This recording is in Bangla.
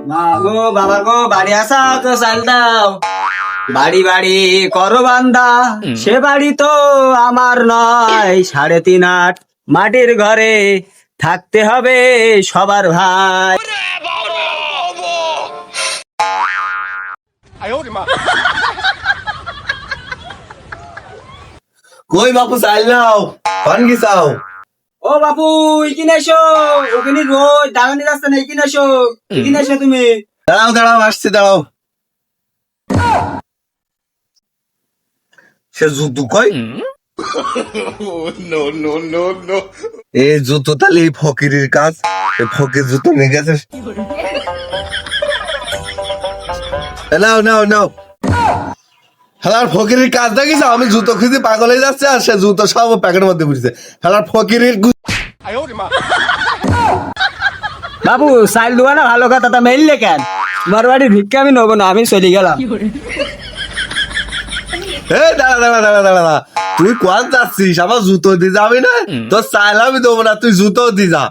মা গো বাবা গো বাড়ি আসা তো চাল দাও। বাড়ি বাড়ি করো বান্দা, সে বাড়ি তো আমার নয়। 3.5 মাটির ঘরে থাকতে হবে সবার ভাই। কই বাপু চাইল নাও পান কি চাও? ও বাপু ইকিনে এসো, ওখানে রোজ দালানি রাস্তা নেই, ইকিনে এসো, ইকিনে এসো তুমি। দাঁড়াও দাঁড়াও আসছি দাঁড়াও। সে জুতো কই? এই জুতো তাহলে এই ফকিরের কাজ, এই ফকির জুতো নিয়ে গেছে। নাও নাও নাও, হেলার ফকিরের কাজ দেখিস, আমি জুতো খুঁজে পাগল হয়ে যাচ্ছে আর সে জুতো সব প্যাকেটের মধ্যে ঘুরছে। হেলার ফকিরের বাবু চাল দেওয়া না ভালো কথা, তা মেললে কেন? তোমার বাড়ির ভিক্ষা আমি নেবো না, আমি চলে গেলাম। দাঁড়া দাঁড়া দাঁড়া দাঁড়া দাঁড়া, তুই কোয়াল যাচ্ছিস? আমার জুতো দিয়ে যাবি না? তোর চাইল আমি দেবো না, তুই জুতো দিয়ে যা।